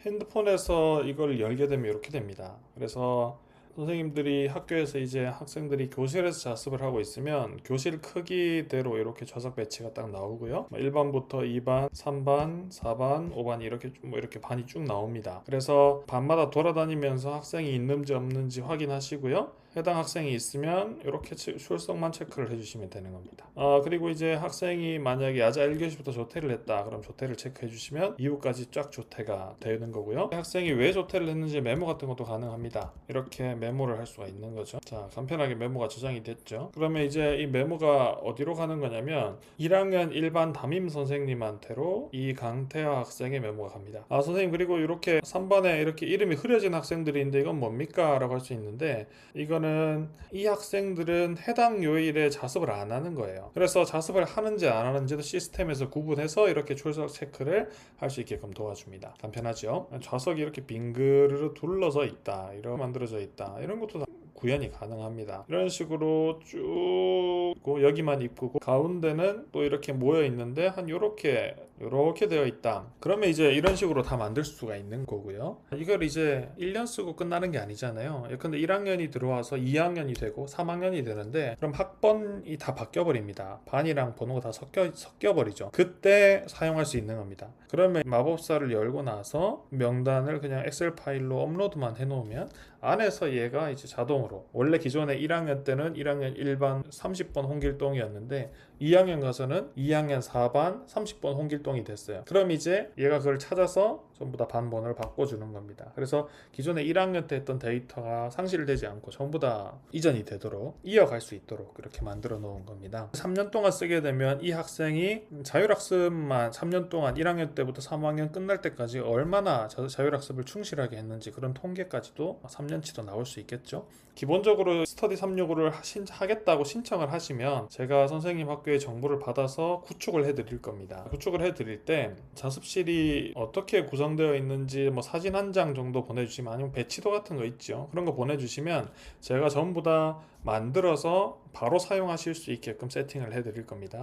핸드폰에서 이걸 열게 되면 이렇게 됩니다. 그래서 선생님들이 학교에서 이제 학생들이 교실에서 자습을 하고 있으면 교실 크기대로 이렇게 좌석 배치가 딱 나오고요. 1반부터 2반, 3반, 4반, 5반 이렇게 뭐 이렇게 반이 쭉 나옵니다. 그래서 반마다 돌아다니면서 학생이 있는지 없는지 확인하시고요. 해당 학생이 있으면 이렇게 출석만 체크를 해주시면 되는 겁니다. 그리고 이제 학생이 만약에 야자 1교시부터 조퇴를 했다. 그럼 조퇴를 체크해 주시면 이후까지 쫙 조퇴가 되는 거고요. 학생이 왜 조퇴를 했는지 메모 같은 것도 가능합니다. 이렇게 메모를 할 수가 있는 거죠. 자, 간편하게 메모가 저장이 됐죠. 그러면 이제 이 메모가 어디로 가는 거냐면 1학년 1반 담임 선생님한테로 이 강태하 학생의 메모가 갑니다. 선생님, 그리고 이렇게 3반에 이렇게 이름이 흐려진 학생들이 있는데 이건 뭡니까? 라고 할 수 있는데, 이거는 이 학생들은 해당 요일에 자습을 안 하는 거예요. 그래서 자습을 하는지 안 하는지도 시스템에서 구분해서 이렇게 출석 체크를 할 수 있게끔 도와줍니다. 간편하죠? 좌석이 이렇게 빙그르르 둘러서 있다, 이렇게 만들어져 있다, 이런 것도 다 구현이 가능합니다. 이런 식으로 쭉 여기만 입구고 가운데는 또 이렇게 모여 있는데 한 요렇게 되어 있다. 그러면 이제 이런 식으로 다 만들 수가 있는 거고요. 이걸 이제 1년 쓰고 끝나는 게 아니잖아요. 근데 1학년이 들어와서 2학년이 되고 3학년이 되는데 그럼 학번이 다 바뀌어 버립니다. 반이랑 번호가 다 섞여 버리죠. 그때 사용할 수 있는 겁니다. 그러면 마법사를 열고 나서 명단을 그냥 엑셀 파일로 업로드만 해 놓으면 안에서 얘가 이제 자동으로, 원래 기존에 1학년 때는 1학년 1반 30번 홍길동이었는데 2학년 가서는 2학년 4반 30번 홍길동이 됐어요. 그럼 이제 얘가 그걸 찾아서 전부 다 반번을 바꿔주는 겁니다. 그래서 기존에 1학년 때 했던 데이터가 상실되지 않고 전부 다 이전이 되도록 이어갈 수 있도록 이렇게 만들어 놓은 겁니다. 3년 동안 쓰게 되면 이 학생이 자율학습만 3년 동안 1학년 때부터 3학년 끝날 때까지 얼마나 자율학습을 충실하게 했는지 그런 통계까지도 3년치도 나올 수 있겠죠. 기본적으로 스터디 365를 하겠다고 신청을 하시면 제가 선생님 학교의 정보를 받아서 구축을 해드릴 겁니다. 구축을 해드릴 때 자습실이 어떻게 구성되어 있는지 뭐 사진 한 장 정도 보내주시면, 아니면 배치도 같은 거 있죠. 그런 거 보내주시면 제가 전부 다 만들어서 바로 사용하실 수 있게끔 세팅을 해드릴 겁니다.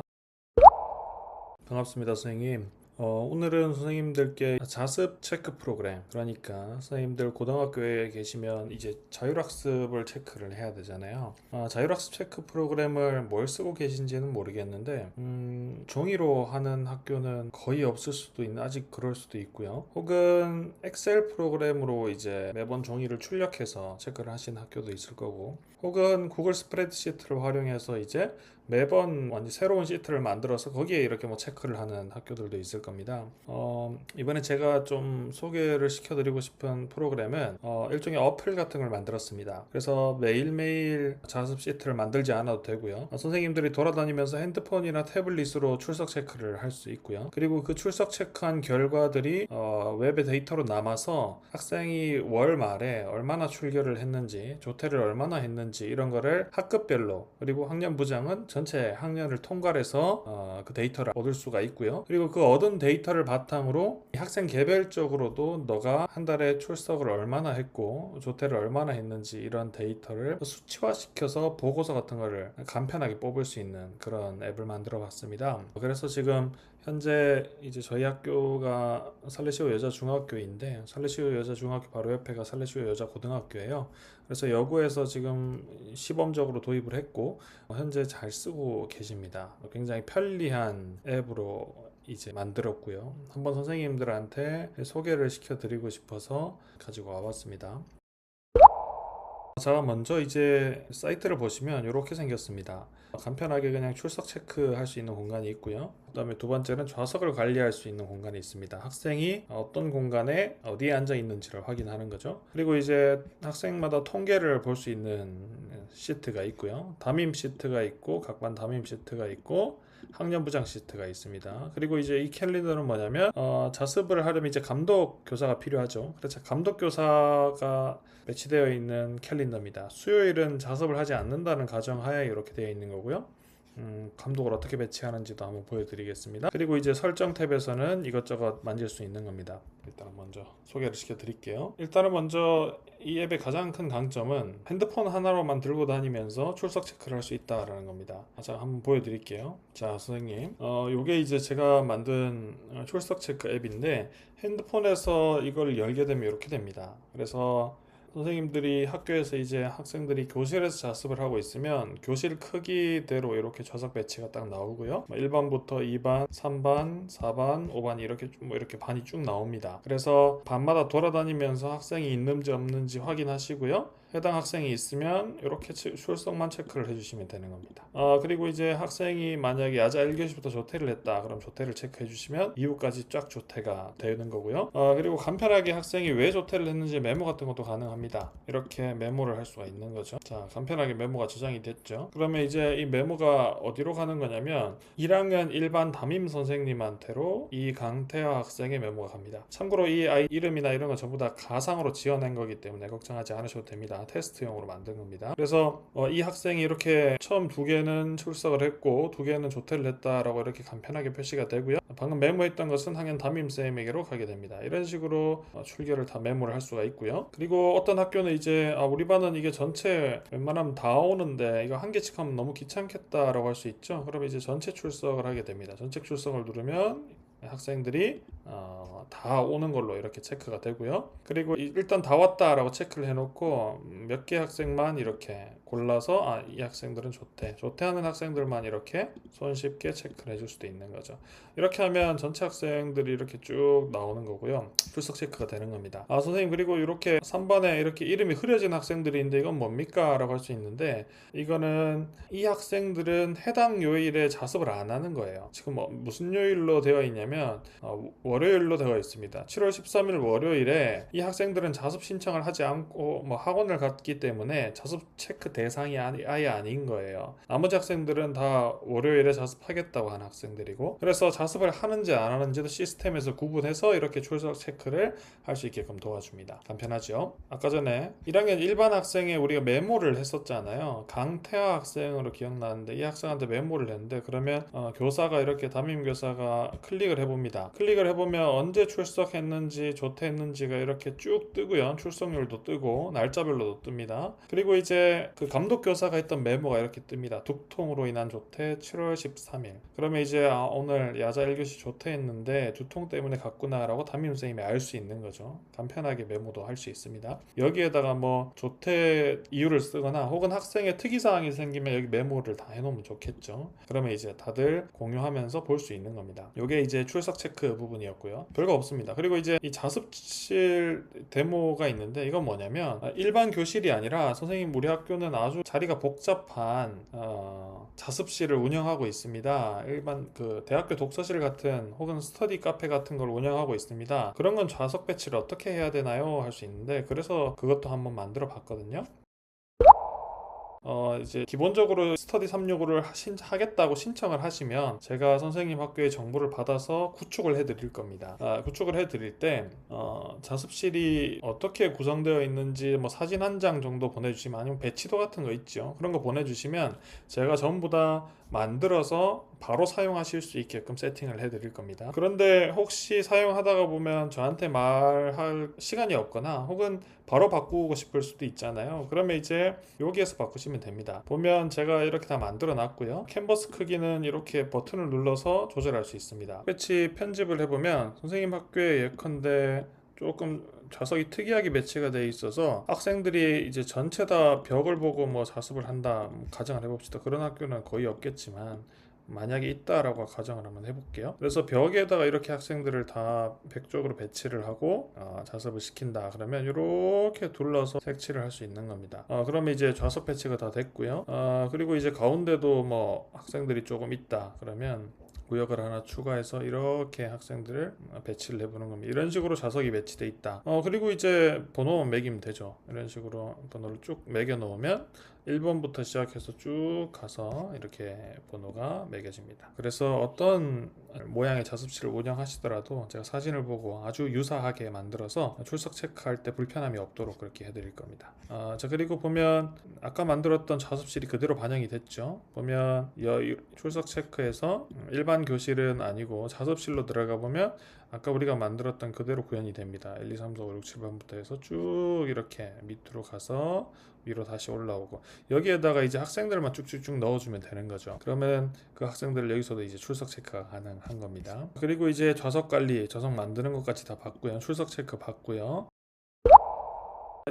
반갑습니다, 선생님. 오늘은 선생님들께 자습 체크 프로그램, 그러니까 선생님들 고등학교에 계시면 이제 자율학습을 체크를 해야 되잖아요. 자율학습 체크 프로그램을 뭘 쓰고 계신지는 모르겠는데 종이로 하는 학교는 거의 없을 수도 있는, 아직 그럴 수도 있고요. 혹은 엑셀 프로그램으로 이제 매번 종이를 출력해서 체크를 하시는 학교도 있을 거고, 혹은 구글 스프레드시트를 활용해서 이제 매번 완전 새로운 시트를 만들어서 거기에 이렇게 뭐 체크를 하는 학교들도 있을 겁니다. 이번에 제가 좀 소개를 시켜드리고 싶은 프로그램은 일종의 어플 같은 걸 만들었습니다. 그래서 매일매일 자습 시트를 만들지 않아도 되고요. 선생님들이 돌아다니면서 핸드폰이나 태블릿으로 출석 체크를 할 수 있고요. 그리고 그 출석 체크한 결과들이 웹에 데이터로 남아서 학생이 월 말에 얼마나 출결을 했는지, 조퇴를 얼마나 했는지 이런 거를 학급별로, 그리고 학년부장은 전체 학년을 통괄해서 그 데이터를 얻을 수가 있고요. 그리고 그 얻은 데이터를 바탕으로 학생 개별적으로도 너가 한 달에 출석을 얼마나 했고 조퇴를 얼마나 했는지 이런 데이터를 수치화시켜서 보고서 같은 거를 간편하게 뽑을 수 있는 그런 앱을 만들어 봤습니다. 그래서 지금 현재 이제 저희 학교가 살레시오 여자중학교인데, 살레시오 여자중학교 바로 옆에가 살레시오 여자고등학교예요. 그래서 여고에서 지금 시범적으로 도입을 했고 현재 잘 쓰고 계십니다. 굉장히 편리한 앱으로 이제 만들었고요. 한번 선생님들한테 소개를 시켜드리고 싶어서 가지고 와봤습니다. 자, 먼저 이제 사이트를 보시면 이렇게 생겼습니다. 간편하게 그냥 출석 체크할 수 있는 공간이 있고요. 그 다음에 두 번째는 좌석을 관리할 수 있는 공간이 있습니다. 학생이 어떤 공간에 어디에 앉아 있는지를 확인하는 거죠. 그리고 이제 학생마다 통계를 볼 수 있는 시트가 있고요. 담임 시트가 있고, 각반 담임 시트가 있고, 학년부장 시트가 있습니다. 그리고 이제 이 캘린더는 뭐냐면 자습을 하려면 이제 감독 교사가 필요하죠. 그래서 감독 교사가 배치되어 있는 캘린더입니다. 수요일은 자습을 하지 않는다는 가정하에 이렇게 되어 있는 거고요. 감독을 어떻게 배치하는지도 한번 보여드리겠습니다. 그리고 이제 설정 탭에서는 이것저것 만질 수 있는 겁니다. 일단 먼저 소개를 시켜드릴게요. 일단은 먼저 이 앱의 가장 큰 강점은 핸드폰 하나로만 들고 다니면서 출석 체크를 할 수 있다라는 겁니다. 자, 한번 보여드릴게요. 자, 선생님, 요게 이제 제가 만든 출석 체크 앱인데 핸드폰에서 이걸 열게 되면 이렇게 됩니다. 그래서 선생님들이 학교에서 이제 학생들이 교실에서 자습을 하고 있으면 교실 크기대로 이렇게 좌석 배치가 딱 나오고요. 1반부터 2반, 3반, 4반, 5반 이렇게 이렇게 반이 쭉 나옵니다. 그래서 반마다 돌아다니면서 학생이 있는지 없는지 확인하시고요. 해당 학생이 있으면 이렇게 출석만 체크를 해주시면 되는 겁니다. 그리고 이제 학생이 만약에 야자 1교시부터 조퇴를 했다, 그럼 조퇴를 체크해 주시면 이후까지 쫙 조퇴가 되는 거고요. 그리고 간편하게 학생이 왜 조퇴를 했는지 메모 같은 것도 가능합니다. 이렇게 메모를 할 수가 있는 거죠. 자, 간편하게 메모가 저장이 됐죠. 그러면 이제 이 메모가 어디로 가는 거냐면 1학년 일반 담임 선생님한테로 이 강태하 학생의 메모가 갑니다. 참고로 이 아이 이름이나 이런 건 전부 다 가상으로 지어낸 거기 때문에 걱정하지 않으셔도 됩니다. 테스트용으로 만든 겁니다. 그래서 이 학생이 이렇게 처음 2개는 출석을 했고 2개는 조퇴를 했다라고 이렇게 간편하게 표시가 되고요. 방금 메모했던 것은 학년 담임쌤에게로 가게 됩니다. 이런 식으로 출결을 다 메모를 할 수가 있고요. 그리고 어떤 학교는 이제 우리 반은 이게 전체 웬만하면 다 오는데 이거 한 개씩 하면 너무 귀찮겠다라고 할 수 있죠. 그러면 이제 전체 출석을 하게 됩니다. 전체 출석을 누르면 학생들이 다 오는 걸로 이렇게 체크가 되고요. 그리고 일단 다 왔다라고 체크를 해놓고 몇 개 학생만 이렇게 골라서 이 학생들은 조퇴하는 학생들만 이렇게 손쉽게 체크를 해줄 수도 있는 거죠. 이렇게 하면 전체 학생들이 이렇게 쭉 나오는 거고요. 출석 체크가 되는 겁니다. 선생님, 그리고 이렇게 3반에 이렇게 이름이 흐려진 학생들이 있는데 이건 뭡니까? 라고 할 수 있는데, 이거는 이 학생들은 해당 요일에 자습을 안 하는 거예요. 지금 무슨 요일로 되어 있냐면 월요일로 되어 있습니다. 7월 13일 월요일에 이 학생들은 자습 신청을 하지 않고 학원을 갔기 때문에 자습 체크 대상이 아예 아닌 거예요. 나머지 학생들은 다 월요일에 자습하겠다고 하는 학생들이고, 그래서 자습을 하는지 안 하는지도 시스템에서 구분해서 이렇게 출석 체크를 할 수 있게끔 도와줍니다. 간편하죠? 아까 전에 1학년 일반 학생에 우리가 메모를 했었잖아요. 강태하 학생으로 기억나는데 이 학생한테 메모를 했는데, 그러면 교사가 이렇게 담임 교사가 클릭을 해봅니다. 클릭을 해보면 언제 출석했는지 조퇴했는지가 이렇게 쭉 뜨고요. 출석률도 뜨고 날짜별로도 뜹니다. 그리고 이제 그 감독 교사가 했던 메모가 이렇게 뜹니다. 두통으로 인한 조퇴 7월 13일. 그러면 이제 오늘 야자 1교시 조퇴했는데 두통 때문에 갔구나 라고 담임선생님이 알 수 있는 거죠. 간편하게 메모도 할 수 있습니다. 여기에다가 조퇴 이유를 쓰거나 혹은 학생의 특이사항이 생기면 여기 메모를 다 해놓으면 좋겠죠. 그러면 이제 다들 공유하면서 볼 수 있는 겁니다. 이게 이제 출석 체크 부분이었고요. 별거 없습니다. 그리고 이제 이 자습실 데모가 있는데, 이건 뭐냐면 일반 교실이 아니라 선생님 우리 학교는 아주 자리가 복잡한 자습실을 운영하고 있습니다. 일반 그 대학교 독서실 같은 혹은 스터디 카페 같은 걸 운영하고 있습니다. 그런 건 좌석 배치를 어떻게 해야 되나요? 할 수 있는데, 그래서 그것도 한번 만들어 봤거든요. 이제 기본적으로 스터디 365를 하겠다고 신청을 하시면 제가 선생님 학교의 정보를 받아서 구축을 해드릴 겁니다. 구축을 해드릴 때 자습실이 어떻게 구성되어 있는지 사진 한 장 정도 보내주시면, 아니면 배치도 같은 거 있죠. 그런 거 보내주시면 제가 전부 다 만들어서 바로 사용하실 수 있게끔 세팅을 해드릴 겁니다. 그런데 혹시 사용하다가 보면 저한테 말할 시간이 없거나 혹은 바로 바꾸고 싶을 수도 있잖아요. 그러면 이제 여기에서 바꾸시면 됩니다. 보면 제가 이렇게 다 만들어 놨고요. 캔버스 크기는 이렇게 버튼을 눌러서 조절할 수 있습니다. 배치 편집을 해보면 선생님 학교에 예컨대 조금 좌석이 특이하게 배치가 돼 있어서 학생들이 이제 전체 다 벽을 보고 자습을 한다 가정을 해봅시다. 그런 학교는 거의 없겠지만 만약에 있다라고 가정을 한번 해볼게요. 그래서 벽에다가 이렇게 학생들을 다 벽쪽으로 배치를 하고 자습을 시킨다 그러면 이렇게 둘러서 색칠을 할 수 있는 겁니다. 그러면 이제 좌석 배치가 다 됐고요. 그리고 이제 가운데도 학생들이 조금 있다 그러면 구역을 하나 추가해서 이렇게 학생들을 배치를 해보는 겁니다. 이런 식으로 좌석이 배치돼 있다. 그리고 이제 번호만 매기면 되죠. 이런 식으로 번호를 쭉 매겨 놓으면 1번부터 시작해서 쭉 가서 이렇게 번호가 매겨집니다. 그래서 어떤 모양의 자습실을 운영하시더라도 제가 사진을 보고 아주 유사하게 만들어서 출석 체크할 때 불편함이 없도록 그렇게 해드릴 겁니다. 자, 그리고 보면 아까 만들었던 자습실이 그대로 반영이 됐죠. 보면 출석 체크에서 일반 교실은 아니고 자습실로 들어가 보면 아까 우리가 만들었던 그대로 구현이 됩니다. 1, 2, 3, 4, 5, 6, 7번부터 해서 쭉 이렇게 밑으로 가서 위로 다시 올라오고, 여기에다가 이제 학생들만 쭉쭉쭉 넣어주면 되는 거죠. 그러면 그 학생들 여기서도 이제 출석 체크가 가능한 겁니다. 그리고 이제 좌석 관리, 좌석 만드는 것까지 다 봤고요. 출석 체크 봤고요.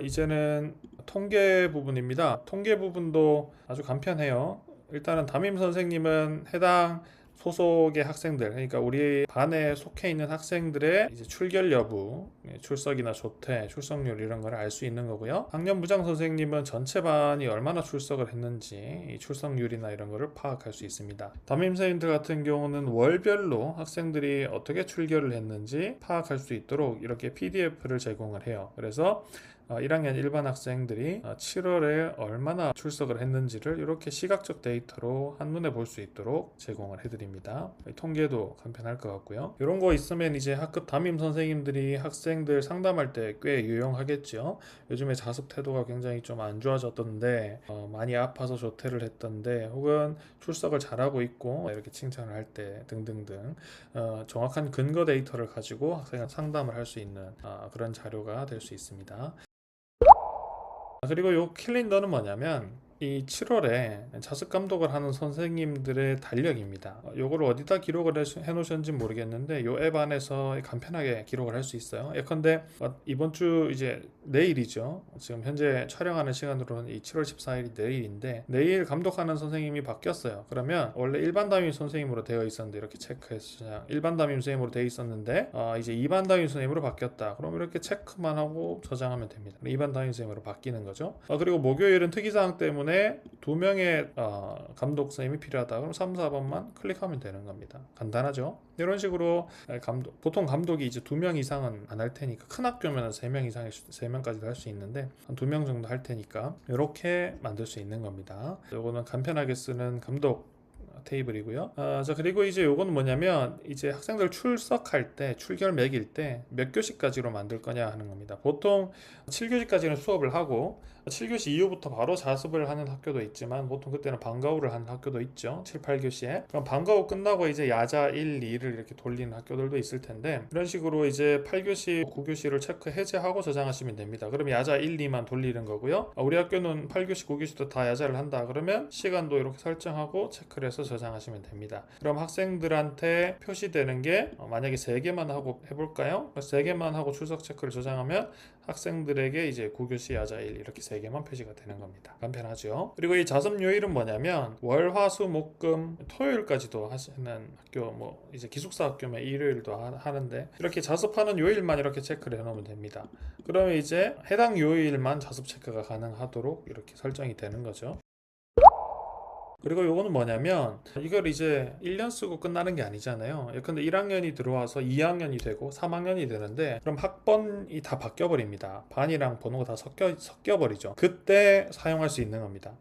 이제는 통계 부분입니다. 통계 부분도 아주 간편해요. 일단은 담임 선생님은 해당 소속의 학생들, 그러니까 우리 반에 속해 있는 학생들의 이제 출결 여부, 출석이나 조퇴, 출석률 이런 걸 알 수 있는 거고요. 학년 부장 선생님은 전체 반이 얼마나 출석을 했는지 이 출석률이나 이런 거를 파악할 수 있습니다. 담임 선생님들 같은 경우는 월별로 학생들이 어떻게 출결을 했는지 파악할 수 있도록 이렇게 PDF를 제공을 해요. 그래서 1학년 일반 학생들이 7월에 얼마나 출석을 했는지를 이렇게 시각적 데이터로 한눈에 볼 수 있도록 제공을 해드립니다. 통계도 간편할 것 같고요. 이런 거 있으면 이제 학급 담임 선생님들이 학생들 상담할 때 꽤 유용하겠죠. 요즘에 자습 태도가 굉장히 좀 안 좋아졌던데 많이 아파서 조퇴를 했던데, 혹은 출석을 잘하고 있고 이렇게 칭찬을 할 때 등등등 정확한 근거 데이터를 가지고 학생 상담을 할 수 있는 그런 자료가 될 수 있습니다. 그리고 이 캘린더는 뭐냐면 이 7월에 자습 감독을 하는 선생님들의 달력입니다. 요거를 어디다 기록을 해 놓으셨는지 모르겠는데 이 앱 안에서 간편하게 기록을 할 수 있어요. 예컨대 이번 주 이제 내일이죠. 지금 현재 촬영하는 시간으로는 이 7월 14일이 내일인데, 내일 감독하는 선생님이 바뀌었어요. 그러면 원래 일반 담임 선생님으로 되어 있었는데, 이렇게 체크해서 일반 담임 선생님으로 되어 있었는데 이제 2반 담임 선생님으로 바뀌었다. 그럼 이렇게 체크만 하고 저장하면 됩니다. 2반 담임 선생님으로 바뀌는 거죠. 그리고 목요일은 특이사항 때문에 2명의 감독 선생님이 필요하다. 그럼 3, 4번만 클릭하면 되는 겁니다. 간단하죠? 이런 식으로 보통 감독이 이제 2명 이상은 안 할 테니까, 큰 학교면 3명 이상이 3명까지도 할 수 있는데 한 2명 정도 할 테니까 이렇게 만들 수 있는 겁니다. 이거는 간편하게 쓰는 감독 테이블이고요. 자, 그리고 이제 요거는 뭐냐면 이제 학생들 출석할 때, 출결 매길 때 몇 교시까지로 만들 거냐 하는 겁니다. 보통 7교시까지는 수업을 하고 7교시 이후부터 바로 자습을 하는 학교도 있지만, 보통 그때는 방과후를 하는 학교도 있죠. 7, 8교시에. 그럼 방과후 끝나고 이제 야자 1, 2를 이렇게 돌리는 학교들도 있을 텐데, 이런 식으로 이제 8교시, 9교시를 체크 해제하고 저장하시면 됩니다. 그럼 야자 1, 2만 돌리는 거고요. 우리 학교는 8교시, 9교시도 다 야자를 한다. 그러면 시간도 이렇게 설정하고 체크를 해서 저장하시면 됩니다. 그럼 학생들한테 표시되는 게 만약에 3개만 하고 해볼까요? 3개만 하고 출석 체크를 저장하면 학생들에게 이제 9교시 야자 1 이렇게 3개만 표시가 되는 겁니다. 간편하죠. 그리고 이 자습 요일은 뭐냐면 월, 화, 수, 목, 금, 토요일까지도 하시는 학교, 뭐 이제 기숙사 학교면 일요일도 하는데, 이렇게 자습하는 요일만 이렇게 체크를 해놓으면 됩니다. 그러면 이제 해당 요일만 자습 체크가 가능하도록 이렇게 설정이 되는 거죠. 그리고 요거는 뭐냐면 이걸 이제 1년 쓰고 끝나는 게 아니잖아요. 예컨대 1학년이 들어와서 2학년이 되고 3학년이 되는데, 그럼 학번이 다 바뀌어 버립니다. 반이랑 번호가 다 섞여 버리죠. 그때 사용할 수 있는 겁니다.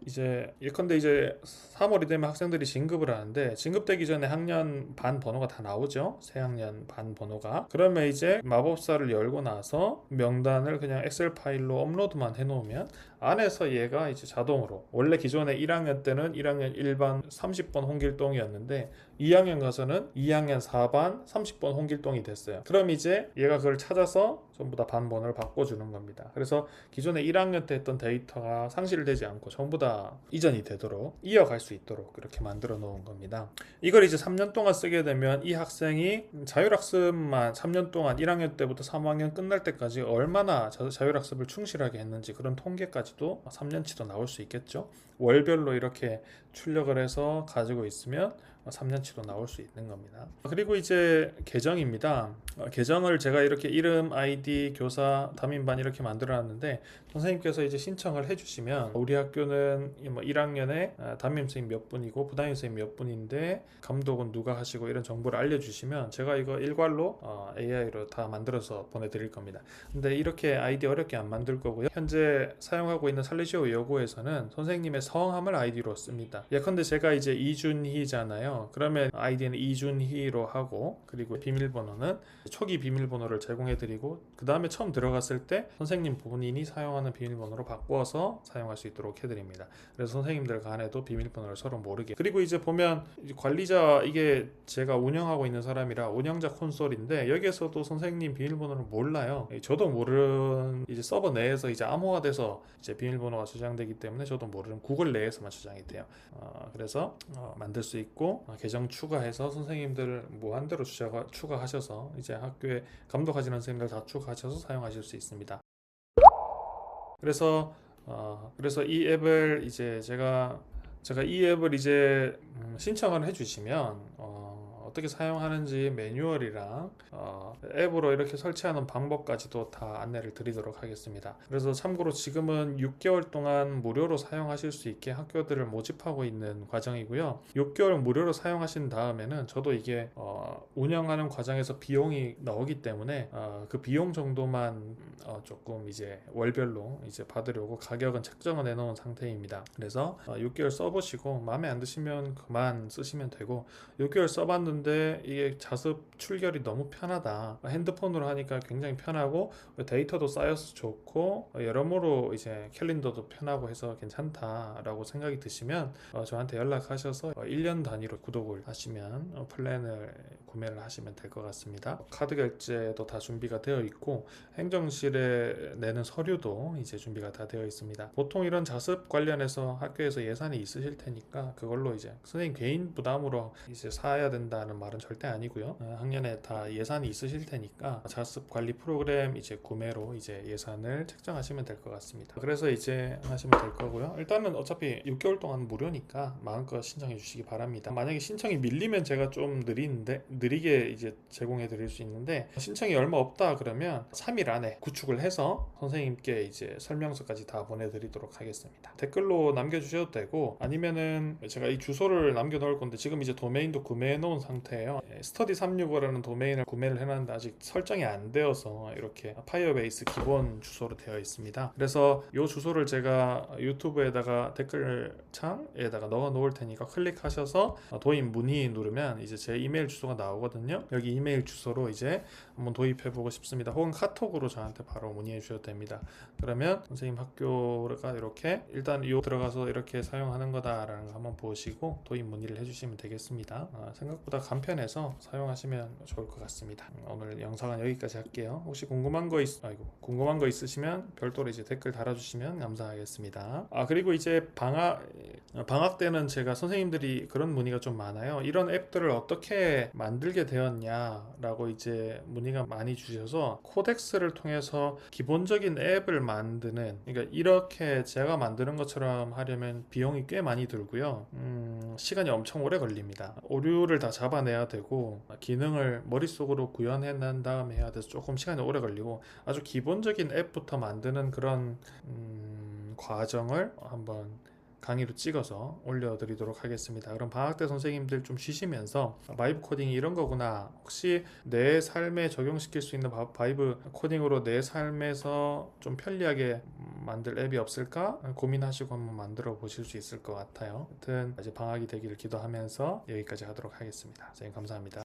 이제 예컨대 이제 3월이 되면 학생들이 진급을 하는데, 진급되기 전에 학년 반 번호가 다 나오죠. 새 학년 반 번호가. 그러면 이제 마법사를 열고 나서 명단을 그냥 엑셀 파일로 업로드만 해 놓으면 안에서 얘가 이제 자동으로, 원래 기존에 1학년 때는 1학년 1반 30번 홍길동이었는데 2학년 가서는 2학년 4반 30번 홍길동이 됐어요. 그럼 이제 얘가 그걸 찾아서 전부 다 반번호를 바꿔주는 겁니다. 그래서 기존에 1학년 때 했던 데이터가 상실되지 않고 전부 다 이전이 되도록 이어갈 수 있도록 이렇게 만들어 놓은 겁니다. 이걸 이제 3년 동안 쓰게 되면 이 학생이 자율학습만 3년 동안 1학년 때부터 3학년 끝날 때까지 얼마나 자율학습을 충실하게 했는지, 그런 통계까지도 3년치도 나올 수 있겠죠. 월별로 이렇게 출력을 해서 가지고 있으면 3년치로 나올 수 있는 겁니다. 그리고 이제 계정입니다. 계정을 제가 이렇게 이름, 아이디, 교사, 담임반 이렇게 만들어 놨는데 선생님께서 이제 신청을 해주시면 우리 학교는 뭐 1학년에 담임 선생님 몇 분이고 부담임 선생님 몇 분인데 감독은 누가 하시고 이런 정보를 알려주시면 제가 이거 일괄로 AI로 다 만들어서 보내드릴 겁니다. 근데 이렇게 아이디 어렵게 안 만들 거고요. 현재 사용하고 있는 살리시오 여고에서는 선생님의 성함을 아이디로 씁니다. 예컨대 제가 이제 이준희잖아요. 그러면 아이디는 이준희로 하고 그리고 비밀번호는 초기 비밀번호를 제공해드리고 그 다음에 처음 들어갔을 때 선생님 본인이 사용하는 비밀번호로 바꿔서 사용할 수 있도록 해드립니다. 그래서 선생님들 간에도 비밀번호를 서로 모르게. 그리고 이제 보면 관리자, 이게 제가 운영하고 있는 사람이라 운영자 콘솔인데 여기에서도 선생님 비밀번호를 몰라요. 저도 모르는 이제 서버 내에서 이제 암호화돼서 이제 비밀번호가 저장되기 때문에 저도 모르는 구글 내에서만 저장이 돼요. 그래서 만들 수 있고 계정 추가해서 선생님들 무한대로 추가하셔서 이제 학교에 감독하시는 선생님들 다 추가하셔서 사용하실 수 있습니다. 그래서 이 앱을 이제 제가 이 앱을 이제 신청을 해주시면 어떻게 사용하는지 매뉴얼이랑 앱으로 이렇게 설치하는 방법까지도 다 안내를 드리도록 하겠습니다. 그래서 참고로 지금은 6개월 동안 무료로 사용하실 수 있게 학교들을 모집하고 있는 과정이고요. 6개월 무료로 사용하신 다음에는 저도 이게 운영하는 과정에서 비용이 나오기 때문에 그 비용 정도만 조금 이제 월별로 이제 받으려고 가격은 책정을 해놓은 상태입니다. 그래서 6개월 써보시고 마음에 안 드시면 그만 쓰시면 되고 6개월 써봤는데 이게 자습 출결이 너무 편하다. 핸드폰으로 하니까 굉장히 편하고 데이터도 쌓여서 좋고 여러모로 이제 캘린더도 편하고 해서 괜찮다라고 생각이 드시면 저한테 연락하셔서 1년 단위로 구독을 하시면 플랜을 구매를 하시면 될 것 같습니다. 카드 결제도 다 준비가 되어 있고 행정실에 내는 서류도 이제 준비가 다 되어 있습니다. 보통 이런 자습 관련해서 학교에서 예산이 있으실 테니까 그걸로 이제 선생님 개인 부담으로 이제 사야 된다는 말은 절대 아니고요. 학년에 다 예산이 있으실 테니까 자습 관리 프로그램 이제 구매로 이제 예산을 책정하시면 될 것 같습니다. 그래서 이제 하시면 될 거고요. 일단은 어차피 6개월 동안 무료니까 마음껏 신청해 주시기 바랍니다. 만약에 신청이 밀리면 제가 좀 느리게 이제 제공해 드릴 수 있는데 신청이 얼마 없다 그러면 3일 안에 구축을 해서 선생님께 이제 설명서까지 다 보내드리도록 하겠습니다. 댓글로 남겨주셔도 되고 아니면은 제가 이 주소를 남겨 놓을 건데 지금 이제 도메인도 구매해 놓은 상태예요. study365라는 도메인을 구매를 해놨는데 아직 설정이 안 되어서 이렇게 파이어베이스 기본 주소로 되어 있습니다. 그래서 이 주소를 제가 유튜브에다가 댓글창에다가 넣어 놓을 테니까 클릭하셔서 도입 문의 누르면 이제 제 이메일 주소가 나오거든요. 여기 이메일 주소로 이제 한번 도입해 보고 싶습니다. 혹은 카톡으로 저한테 바로 문의해 주셔도 됩니다. 그러면 선생님 학교가 이렇게 일단 이 들어가서 이렇게 사용하는 거다라는 거 한번 보시고 도입 문의를 해주시면 되겠습니다. 생각보다 간편해서 사용하시면 좋을 것 같습니다. 오늘 영상은 여기까지 할게요. 혹시 궁금한 거 있으시면 별도로 이제 댓글 달아주시면 감사하겠습니다. 그리고 이제 방학 때는 제가 선생님들이 그런 문의가 좀 많아요. 이런 앱들을 어떻게 만들게 되었냐라고 이제 문의가 많이 주셔서 코덱스를 통해서 기본적인 앱을 만드는, 그러니까 이렇게 제가 만드는 것처럼 하려면 비용이 꽤 많이 들고요. 시간이 엄청 오래 걸립니다. 오류를 다 잡아내야 되고 기능을 머릿속으로 구현해 난 다음에 해야 돼서 조금 시간이 오래 걸리고 아주 기본적인 앱부터 만드는 그런 과정을 한번 강의로 찍어서 올려드리도록 하겠습니다. 그럼 방학 때 선생님들 좀 쉬시면서 바이브 코딩이 이런 거구나, 혹시 내 삶에 적용시킬 수 있는 바이브 코딩으로 내 삶에서 좀 편리하게 만들 앱이 없을까 고민하시고 한번 만들어 보실 수 있을 것 같아요. 하여튼 이제 방학이 되기를 기도하면서 여기까지 하도록 하겠습니다. 선생님 감사합니다.